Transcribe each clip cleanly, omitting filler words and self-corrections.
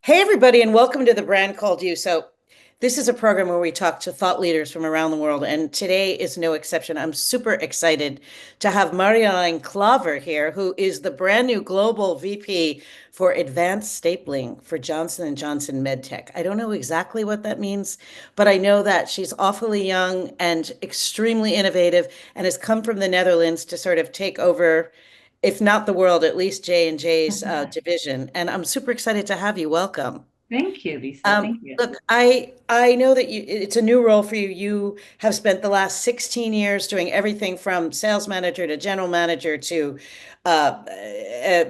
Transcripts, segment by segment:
Hey, everybody, and welcome to The Brand Called You. So, this is a program where we talk to thought leaders from around the world, and today is no exception. I'm super excited to have Marjolijn Klaver here, who is the brand new global VP for advanced stapling for Johnson & Johnson Medtech. I don't know exactly what that means, but I know that she's awfully young and extremely innovative and has come from the Netherlands to sort of take over, if not the world, at least J&J's division. And I'm super excited to have you. Welcome. Thank you, Lisa. Thank you. Look, I know that it's a new role for you. You have spent the last 16 years doing everything from sales manager to general manager to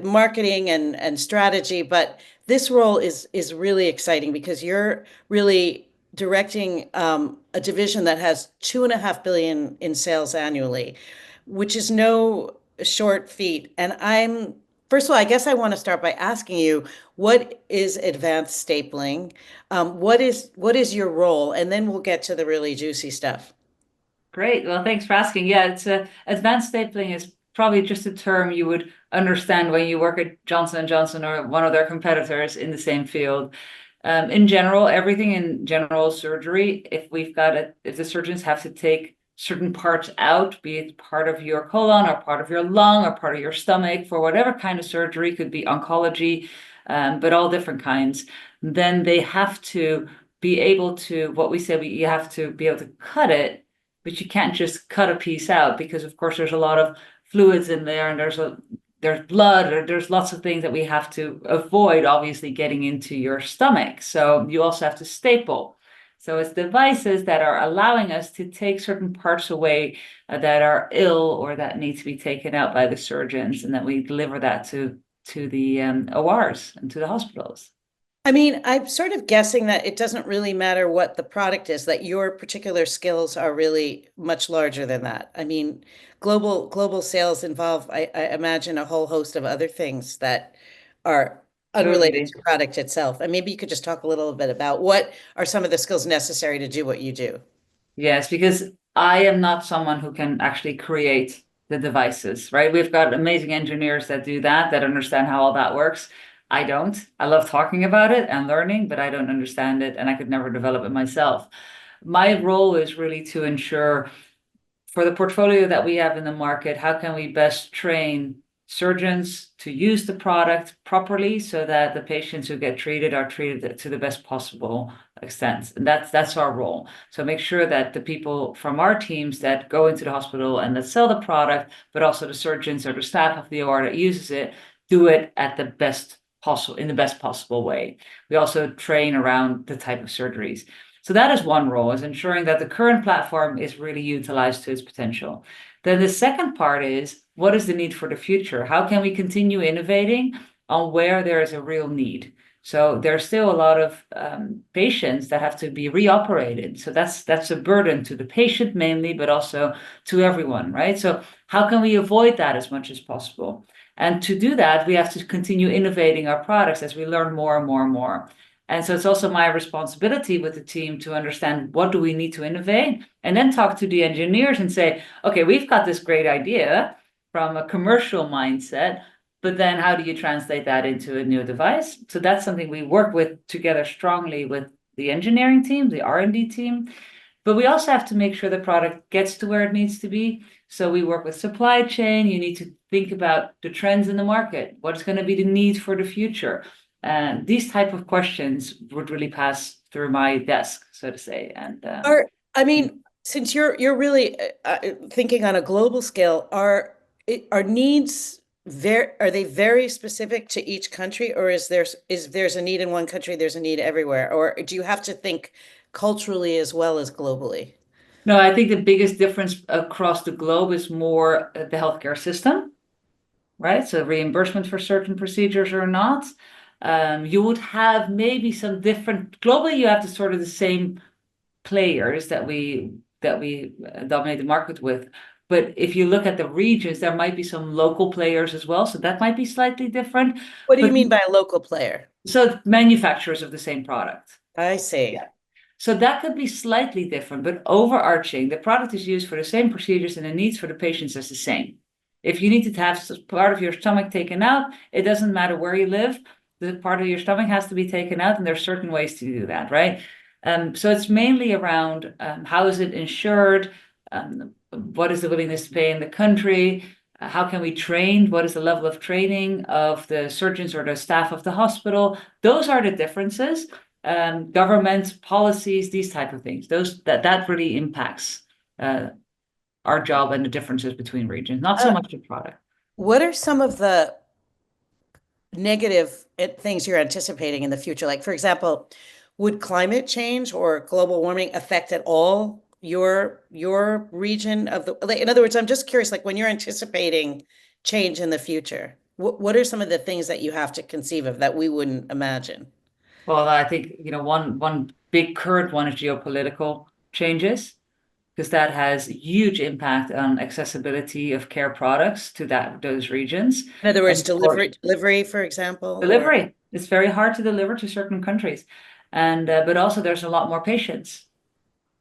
marketing and strategy. But this role is really exciting because you're really directing a division that has 2.5 billion in sales annually, which is no short feat. And first of all, I guess I want to start by asking you, what is advanced stapling? What is your role? And then we'll get to the really juicy stuff. Great. Well, thanks for asking. Yeah, it's advanced stapling is probably just a term you would understand when you work at Johnson& Johnson or one of their competitors in the same field. In general, everything in general surgery, if the surgeons have to take certain parts out, be it part of your colon or part of your lung or part of your stomach, for whatever kind of surgery, could be oncology, but all different kinds, then they have to be able to, what we say, you have to be able to cut it, but you can't just cut a piece out because, of course, there's a lot of fluids in there, and there's blood, or there's lots of things that we have to avoid, obviously, getting into your stomach. So you also have to staple. So it's devices that are allowing us to take certain parts away that are ill or that need to be taken out by the surgeons, and that we deliver that to the ORs and to the hospitals. I mean, I'm sort of guessing that it doesn't really matter what the product is, that your particular skills are really much larger than that. I mean, global sales involve, I imagine, a whole host of other things that are unrelated Totally. to product itself. And maybe you could just talk a little bit about what are some of the skills necessary to do what you do. Yes, because I am not someone who can actually create the devices, right? We've got amazing engineers that do that, that understand how all that works. I don't. I love talking about it and learning, but I don't understand it, and I could never develop it myself. My role is really to ensure, for the portfolio that we have in the market, how can we best train surgeons to use the product properly so that the patients who get treated are treated to the best possible extent. And that's our role. So make sure that the people from our teams that go into the hospital and that sell the product, but also the surgeons or the staff of the OR that uses it, do it at the best possible, in the best possible way. We also train around the type of surgeries. So that is one role, is ensuring that the current platform is really utilized to its potential. Then the second part is, what is the need for the future? How can we continue innovating on where there is a real need? So there's still a lot of patients that have to be reoperated. So that's a burden to the patient mainly, but also to everyone, right? So how can we avoid that as much as possible? And to do that, we have to continue innovating our products as we learn more and more and more. And so it's also my responsibility with the team to understand, what do we need to innovate, and then talk to the engineers and say, okay, we've got this great idea from a commercial mindset, but then how do you translate that into a new device? So that's something we work with together strongly with the engineering team, the R&D team. But we also have to make sure the product gets to where it needs to be. So we work with supply chain. You need to think about the trends in the market. What's going to be the need for the future? And these type of questions would really pass through my desk, so to say. And Are I mean, since you're really thinking on a global scale, are needs are they very specific to each country, or there's a need in one country, there's a need everywhere, or do you have to think culturally as well as globally? no, I think the biggest difference across the globe is more the healthcare system, right? So reimbursement for certain procedures or not. You would have maybe some different, globally, you have the sort of the same players that we dominate the market with. But if you look at the regions, there might be some local players as well. So that might be slightly different. What do you But mean by a local player? so manufacturers of the same product. I see. Yeah. So that could be slightly different, but overarching, the product is used for the same procedures and the needs for the patients is the same. If you need to have part of your stomach taken out, it doesn't matter where you live. the part of your stomach has to be taken out, and there's certain ways to do that, right? So it's mainly around how is it insured? What is the willingness to pay in the country? How can we train? What is the level of training of the surgeons or the staff of the hospital? Those are the differences. Government policies, these type of things. That really impacts our job and the differences between regions, not so Uh, much the product. what are some of the negative things you're anticipating in the future? Like, for example, would climate change or global warming affect at all your region of the, like, in other words, I'm just curious, like when you're anticipating change in the future, what are some of the things that you have to conceive of that we wouldn't imagine? Well, I think, one big current one is geopolitical changes, because that has huge impact on accessibility of care products to those regions. In other words, And delivery, for example, or delivery, it's very hard to deliver to certain countries. And but also there's a lot more patients,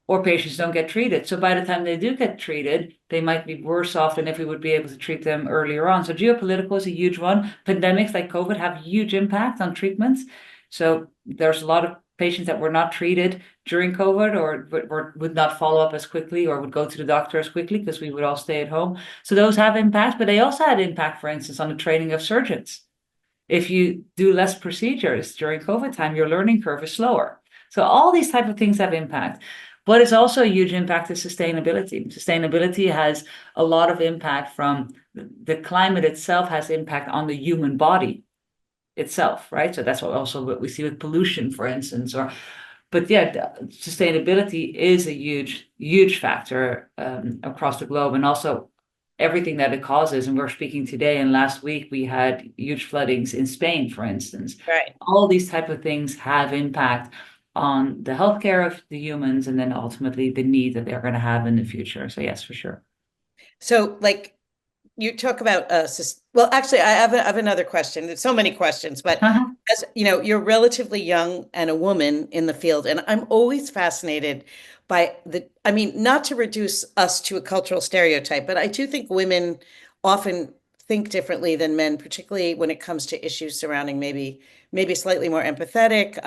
or patients don't get treated. So by the time they do get treated, they might be worse off than if we would be able to treat them earlier on. So geopolitical is a huge one. Pandemics like COVID have huge impact on treatments. So there's a lot of patients that were not treated during COVID, or would not follow up as quickly, or would go to the doctor as quickly because we would all stay at home. So those have impact, but they also had impact, for instance, on the training of surgeons. If you do less procedures during COVID time, your learning curve is slower. So all these type of things have impact. What is also a huge impact is sustainability. Sustainability has a lot of impact from the climate itself, has impact on the human body itself, right? So that's what we see with pollution, for instance, but yeah, sustainability is a huge, huge factor across the globe, and also everything that it causes. And we're speaking today, and last week we had huge floodings in Spain, for instance. right. All these type of things have impact on the healthcare of the humans, and then ultimately the need that they're going to have in the future. So yes, for sure. So, like, you talk about well, actually, I have another question. There's so many questions, but as you know, you're relatively young and a woman in the field, and I'm always fascinated by I mean, not to reduce us to a cultural stereotype, but I do think women often think differently than men, particularly when it comes to issues surrounding maybe slightly more empathetic.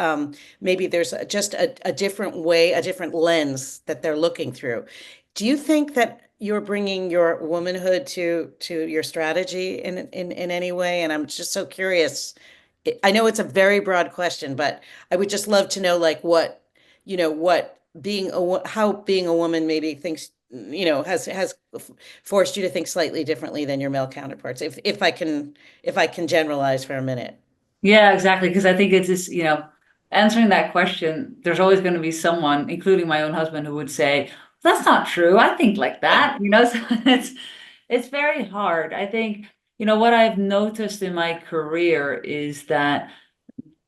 Maybe there's just a different way, a different lens that they're looking through. Do you think that you're bringing your womanhood to your strategy in any way? And I'm just so curious. I know it's a very broad question, but I would just love to know, like, what how being a woman maybe thinks, has forced you to think slightly differently than your male counterparts. If I can generalize for a minute. Yeah, exactly. Because I think it's just, answering that question, there's always going to be someone, including my own husband, who would say, that's not true. I think like that, so it's very hard. I think, what I've noticed in my career is that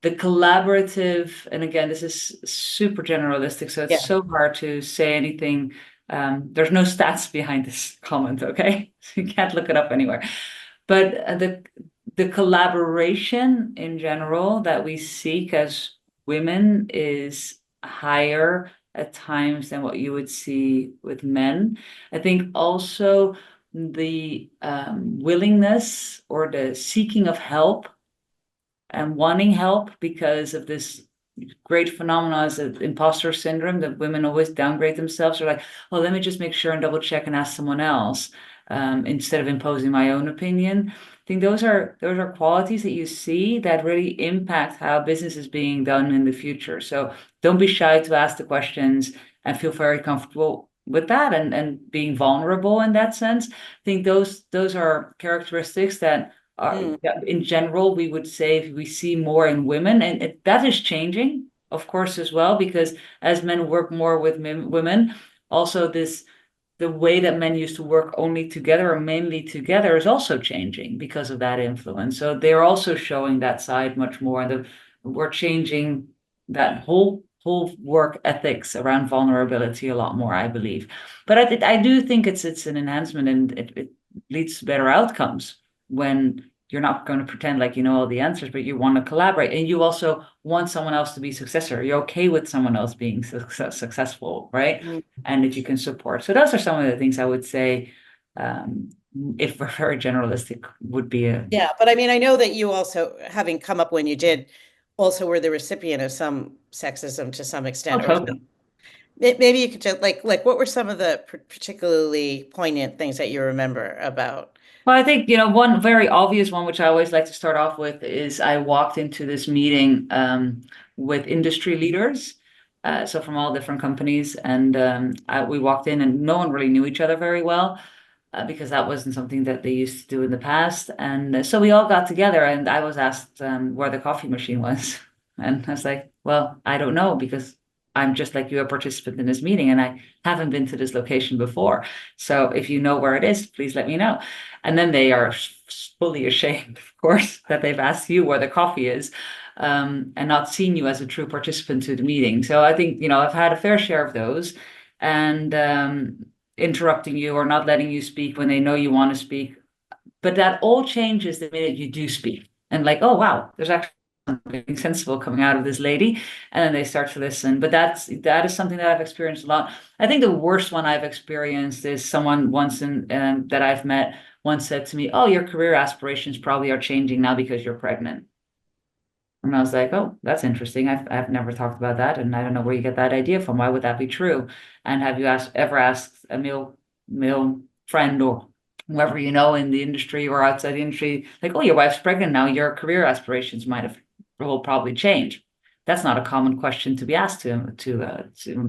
the collaborative, and again, this is super generalistic, so it's Yeah. so hard to say anything. There's no stats behind this comment, okay? So you can't look it up anywhere. But the collaboration in general that we seek as women is higher at times than what you would see with men. I think also the willingness or the seeking of help and wanting help because of this great phenomenon as imposter syndrome, that women always downgrade themselves. They're like, oh, let me just make sure and double check and ask someone else, instead of imposing my own opinion. I think those are qualities that you see that really impact how business is being done in the future. So don't be shy to ask the questions, and feel very comfortable with that, and being vulnerable in that sense. I think those are characteristics that Mm, in general, we would say we see more in women, and that is changing, of course, as well, because as men work more with women, also the way that men used to work only together or mainly together is also changing because of that influence. So they're also showing that side much more, and we're changing that whole work ethics around vulnerability a lot more, I believe. But I do think it's an enhancement, and it leads to better outcomes when you're not going to pretend like you know all the answers, but you want to collaborate, and you also want someone else to be successful. You're okay with someone else being successful, right? mm. And if you can support. So those are some of the things I would say if we're very generalistic, would be a. Yeah, but I mean, I know that you also, having come up when you did, also were the recipient of some sexism to some Oh, extent, or totally. maybe you could just like what were some of the particularly poignant things that you remember about? Well, I think, one very obvious one, which I always like to start off with, is I walked into this meeting with industry leaders, so from all different companies, and we walked in, and no one really knew each other very well, because that wasn't something that they used to do in the past. And so we all got together, and I was asked where the coffee machine was, and I was like, "Well, I don't know because I'm just like you, a participant in this meeting, and I haven't been to this location before. So if you know where it is, please let me know." And then they are fully ashamed, of course, that they've asked you where the coffee is, and not seen you as a true participant to the meeting. So I think, I've had a fair share of those, and interrupting you or not letting you speak when they know you want to speak. But that all changes the minute you do speak. And like, oh wow, there's actually something sensible coming out of this lady. And then they start to listen. But that is something that I've experienced a lot. I think the worst one I've experienced is someone once that I've met once said to me, "Oh, your career aspirations probably are changing now because you're pregnant." And I was like, "Oh, that's interesting. I've never talked about that, and I don't know where you get that idea from. Why would that be true? And have you ever asked a male friend or whoever you know in the industry or outside the industry, like, oh, your wife's pregnant now, your career aspirations will probably change." That's not a common question to be asked to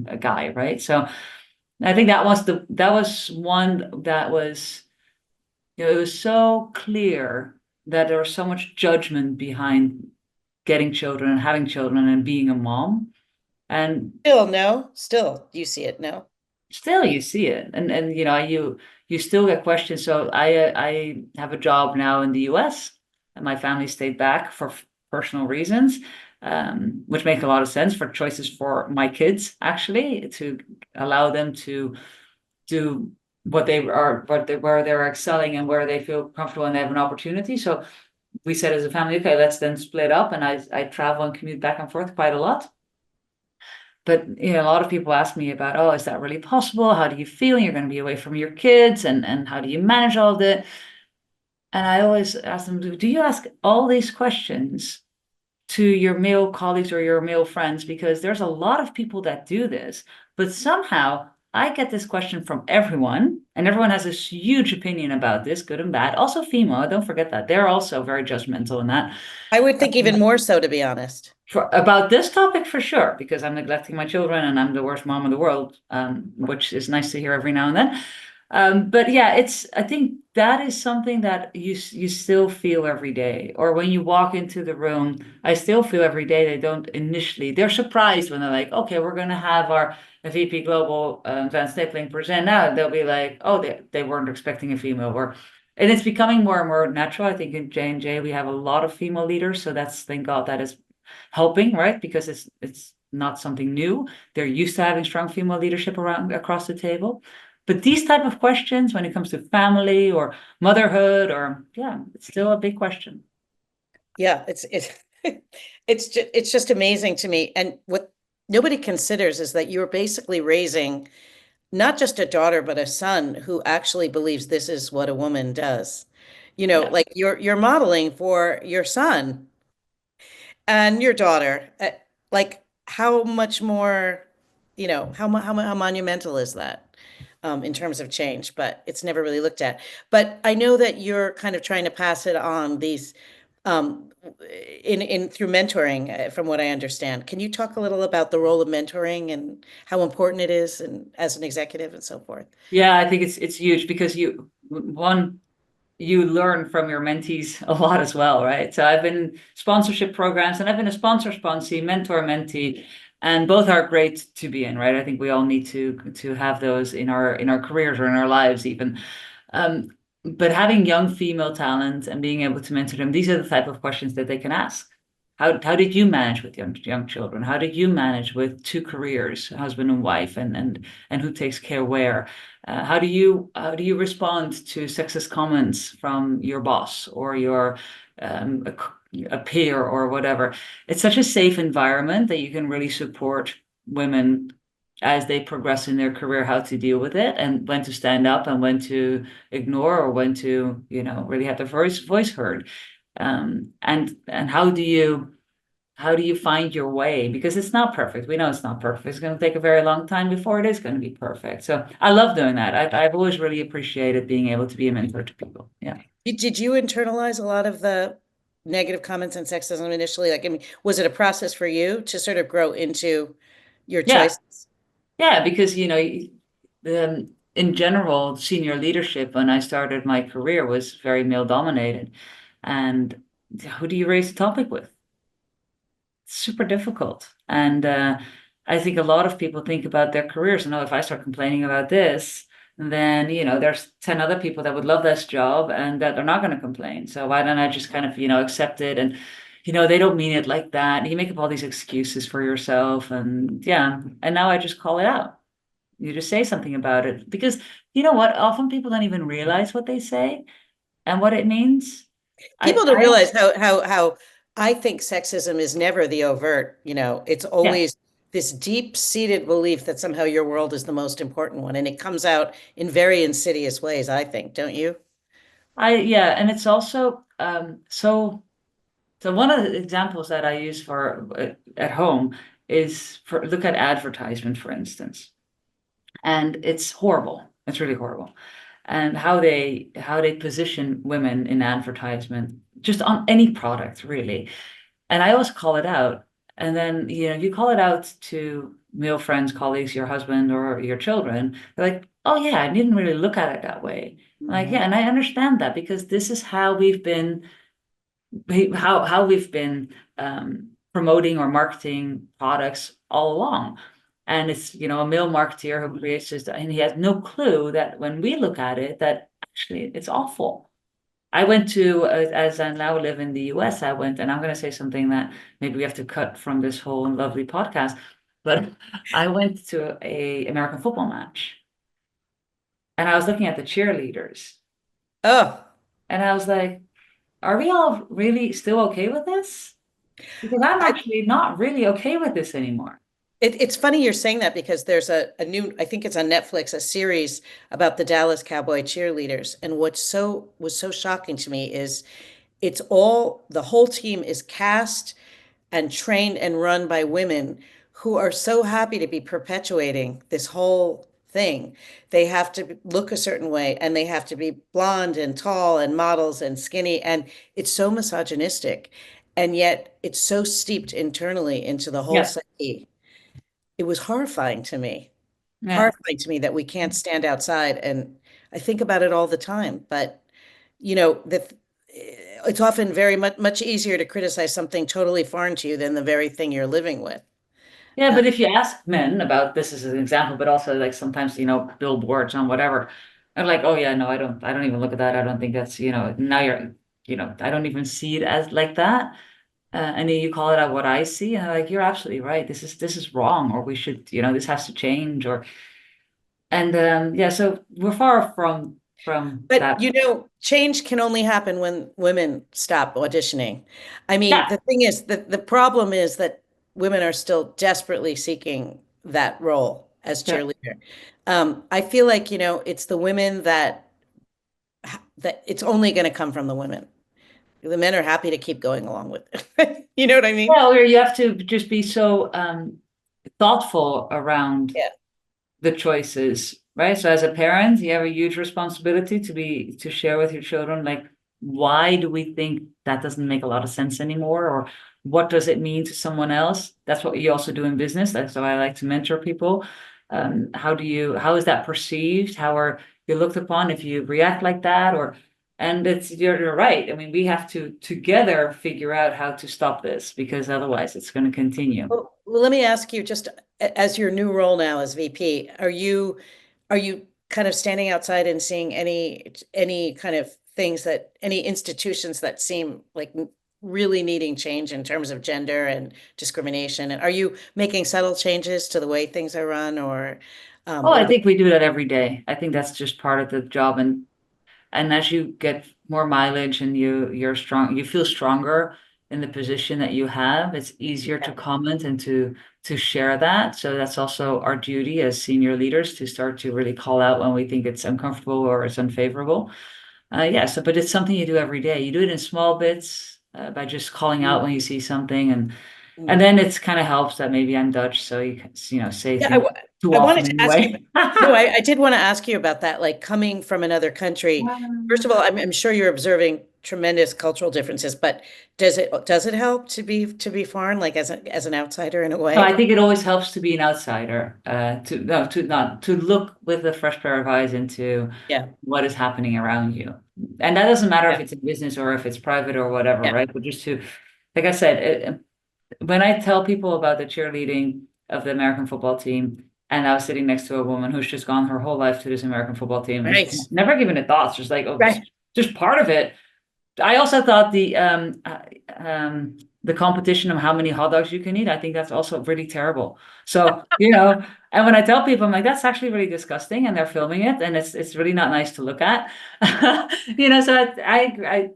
a guy, right? So I think that was one that was, it was so clear that there was so much judgment behind getting children and having children and being a mom. And Still, no, still you see it, no. still you see it. And you still get questions. So I have a job now in the US, and my family stayed back for personal reasons, which make a lot of sense for choices for my kids, actually, to allow them to do where they're excelling and where they feel comfortable and they have an opportunity. So we said as a family, okay, let's then split up. And I travel and commute back and forth quite a lot. But a lot of people ask me about, oh, is that really possible? How do you feel? You're going to be away from your kids, and how do you manage all of that? And I always ask them, do you ask all these questions to your male colleagues or your male friends? Because there's a lot of people that do this, but somehow I get this question from everyone, and everyone has this huge opinion about this, good and bad. Also female, don't forget that. They're also very judgmental in that. I would think even more so, to be honest. About this topic for sure, because I'm neglecting my children and I'm the worst mom in the world, which is nice to hear every now and then. But yeah, I think that is something that you still feel every day. Or when you walk into the room, I still feel every day they're surprised when they're like, okay, we're going to have our VP Global Van Stapling present now. They'll be like, oh, they weren't expecting a female. And it's becoming more and more natural. I think in J&J we have a lot of female leaders, so thank God that is helping, right? Because it's not something new. They're used to having strong female leadership across the table. But these type of questions, when it comes to family or motherhood, it's still a big question. Yeah, it's just amazing to me. And what nobody considers is that you're basically raising not just a daughter, but a son who actually believes this is what a woman does. Yeah. Like you're modeling for your son and your daughter. Like how much more, how monumental is that? In terms of change, but it's never really looked at. But I know that you're kind of trying to pass it on these um, in through mentoring, from what I understand. Can you talk a little about the role of mentoring and how important it is, and as an executive and so forth? Yeah, I think it's huge because you learn from your mentees a lot as well, right? So I've been in sponsorship programs, and I've been a sponsee, mentor, mentee, and both are great to be in, right? I think we all need to have those in our careers or in our lives even. Um, but having young female talent and being able to mentor them, these are the type of questions that they can ask. How did you manage with young children? How did you manage with two careers, husband and wife, and who takes care where? How do you respond to sexist comments from your boss or your a peer or whatever? It's such a safe environment that you can really support women as they progress in their career how to deal with it and when to stand up and when to ignore or when to, really have their voice heard. And how do you find your way? Because it's not perfect. We know it's not perfect. It's going to take a very long time before it is going to be perfect. So I love doing that. I've always really appreciated being able to be a mentor to people. Yeah. Did you internalize a lot of the negative comments and sexism initially? Like, I mean, was it a process for you to sort of grow into your Yeah. choices? Yeah. Because, in general, senior leadership when I started my career was very male dominated. And who do you raise the topic with? Super difficult. And I think a lot of people think about their careers and, oh, if I start complaining about this, then, there's 10 other people that would love this job and that they're not going to complain. So why don't I just kind of, accept it? And, they don't mean it like that. You make up all these excuses for yourself. And yeah. And now I just call it out. You just say something about it because you know what? Often people don't even realize what they say and what it means. I, People don't I, realize how I think sexism is never the overt, it's yeah. always this deep-seated belief that somehow your world is the most important one. And it comes out in very insidious ways, I think, don't you? Yeah, and it's also so one of the examples that I use for at home is for look at advertisement, for instance, and it's horrible. It's really horrible, and how they position women in advertisement, just on any product, really. And I always call it out, and then you call it out to male friends, colleagues, your husband, or your children. They're like, "Oh yeah, I didn't really look at it that way." I'm like, Mhm. yeah, and I understand that because this is how we've been promoting or marketing products all along. And it's, a male marketeer who creates this, and he has no clue that when we look at it, that actually it's awful. I went to, as I now live in the US, I went, and I'm going to say something that maybe we have to cut from this whole lovely podcast, but I went to a American football match and I was looking at the cheerleaders Oh, and I was like, are we all really still okay with this? Because I'm I, actually not really okay with this anymore. it's funny you're saying that because there's a new, I think it's on Netflix, a series about the Dallas Cowboy cheerleaders. And was so shocking to me is the whole team is cast and trained and run by women who are so happy to be perpetuating this whole thing. They have to look a certain way and they have to be blonde and tall and models and skinny. And it's so misogynistic. And yet it's so steeped internally into the whole Yeah, psyche. It was yeah. horrifying to me that we can't stand outside. And I think about it all the time. But, it's often very much easier to criticize something totally foreign to you than the very thing you're living with. Yeah, Uh, but if you ask men about this as an example, but also like sometimes, billboards on whatever, I'm like, oh yeah, no, I don't even look at that. I don't think that's, now I don't even see it as like that. And then you call it out what I see, and I'm like, you're absolutely right. This is wrong, or we should, this has to change, or and yeah, so we're far from but that. change can only happen when women stop auditioning. I mean, Yeah, the thing is that the problem is that women are still desperately seeking that role as yeah. cheerleader. I feel like, it's the women that it's only going to come from the women. The men are happy to keep going along with it. You know what I mean? Well, you have to just be so thoughtful around Yeah. the choices, right? So as a parent, you have a huge responsibility to share with your children, like, why do we think that doesn't make a lot of sense anymore? Or what does it mean to someone else? That's what you also do in business. That's why I like to mentor people. How is that perceived? How are you looked upon if you react like that? And you're right. I mean, we have to together figure out how to stop this because otherwise it's going to continue. Well, let me ask you, just as your new role now as VP, are you kind of standing outside and seeing any kind of things any institutions that seem like really needing change in terms of gender and discrimination? And are you making subtle changes to the way things are run Oh, I or think we do that every day. I think that's just part of the job. And as you get more mileage and you're strong, you feel stronger in the position that you have, it's easier to comment and to share that. So that's also our duty as senior leaders to start to really call out when we think it's uncomfortable or it's unfavorable. But it's something you do every day. You do it in small bits by just calling out when you see something, and then it's kind of helps that maybe I'm Dutch, so you say Yeah, things too I often wanted to ask you. anyway. No, I did want to ask you about that. Like coming from another country. First of all, I'm sure you're observing tremendous cultural differences, but does it help to be foreign, like as an outsider in a No, I way? think it always helps to be an outsider, to look with a fresh pair of eyes into Yeah, what is happening around you. And that doesn't matter if yeah, it's in business or if it's private or whatever, yeah. right? But just to, like I said, when I tell people about the cheerleading of the American football team, and I was sitting next to a woman who's just gone her whole life to this American football team, and Right, she's never given it thoughts, just like, oh, right. just part of it. I also thought the competition of how many hot dogs you can eat, I think that's also really terrible. So, and when I tell people, I'm like, that's actually really disgusting, and they're filming it, and it's really not nice to look at. So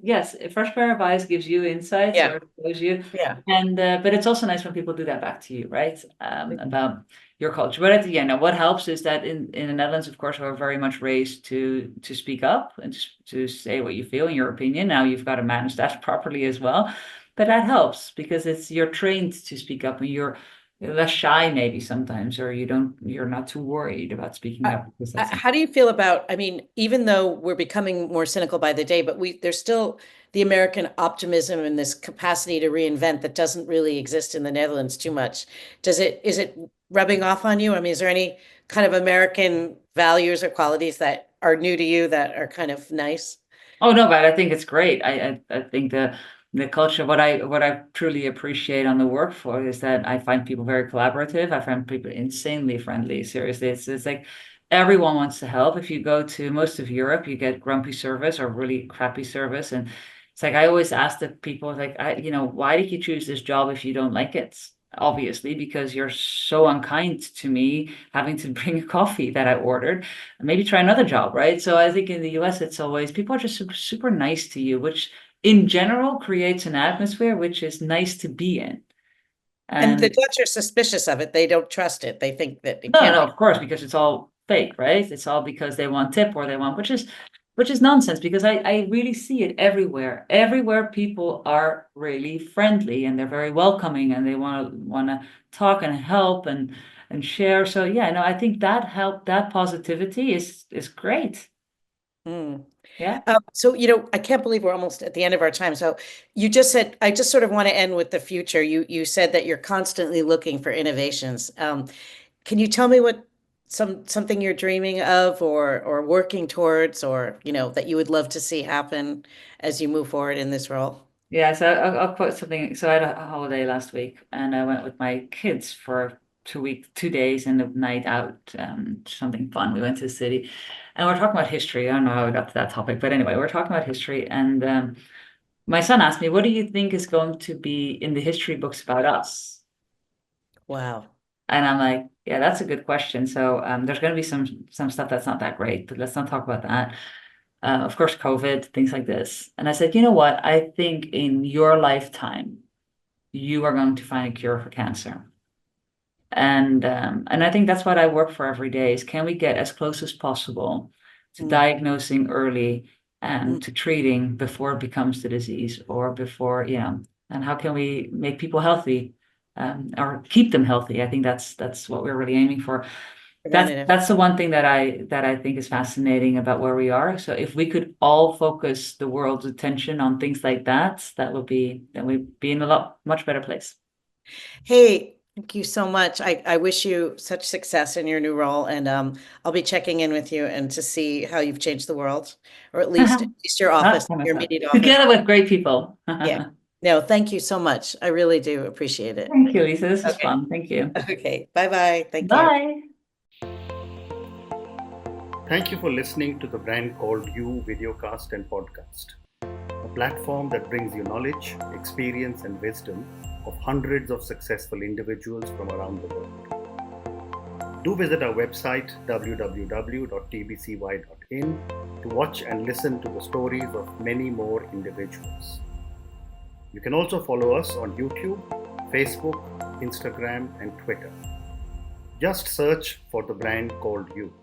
yes, a fresh pair of eyes gives you insights Yeah, or shows you, yeah. and but it's also nice when people do that back to you, right? About your culture. But what helps is that in the Netherlands, of course, we're very much raised to speak up and to say what you feel and your opinion. Now you've got to manage that properly as well. But that helps because you're trained to speak up, and you're less shy maybe sometimes, or you're not too worried about speaking up because that's How do you feel about, I mean, even though we're becoming more cynical by the day, but there's still the American optimism and this capacity to reinvent that doesn't really exist in the Netherlands too much. Is it rubbing off on you? I mean, is there any kind of American values or qualities that are new to you that are kind of nice? Oh no, but I think it's great. I think the culture, what I truly appreciate on the workforce is that I find people very collaborative. I find people insanely friendly. Seriously, it's like everyone wants to help. If you go to most of Europe, you get grumpy service or really crappy service, and it's like I always ask the people, like, why did you choose this job if you don't like it? Obviously, because you're so unkind to me having to bring a coffee that I ordered. Maybe try another job, right? So I think in the US, it's always people are just super, super nice to you, which in general creates an atmosphere which is nice to be in. And the And Dutch are suspicious of it. They don't trust it. They think that it no, can't no, be. of course, because it's all fake, right? It's all because they want tip or they want, which is nonsense because I really see it everywhere. Everywhere people are really friendly and they're very welcoming and they want to talk and help and share. So yeah, no, I think that positivity is great. Mm. Yeah. So, I can't believe we're almost at the end of our time. So you just said, I just sort of want to end with the future. You said that you're constantly looking for innovations. Can you tell me what something you're dreaming of or working towards or, that you would love to see happen as you move forward in this role? Yeah, so I'll quote something. So I had a holiday last week, and I went with my kids for 2 days and a night out, something fun. We went to the city, and we're talking about history. I don't know how we got to that topic, but anyway, we're talking about history. And my son asked me, "What do you think is going to be in the history books about us?" Wow. And I'm like, "Yeah, that's a good question." So there's going to be some stuff that's not that great, but let's not talk about that. Of course, COVID, things like this. And I said, you know what? I think in your lifetime, you are going to find a cure for cancer. And I think that's what I work for every day is can we get as close as possible to Mm, diagnosing early mm. and to treating before it becomes the disease or before, and how can we make people healthy or keep them healthy? I think that's what we're really aiming for. That's Preventative. that's the one thing that I think is fascinating about where we are. So if we could all focus the world's attention on things like that, then we'd be in a much better place. Hey, thank you so much. I wish you such success in your new role, and I'll be checking in with you and to see how you've changed the world, or at least your office, Not kind of your stuff. immediate office. Together with great people. Yeah. Thank No, thank you so much. I really do appreciate it. you, Lisa. This was Okay. fun. Thank you. Okay. Bye bye. Thank you. Bye. Thank you for listening to the brand called You videocast and podcast, a platform that brings you knowledge, experience, and wisdom of hundreds of successful individuals from around the world. Do visit our website www.tbcy.in to watch and listen to the stories of many more individuals. You can also follow us on YouTube, Facebook, Instagram, and Twitter. Just search for the brand called You.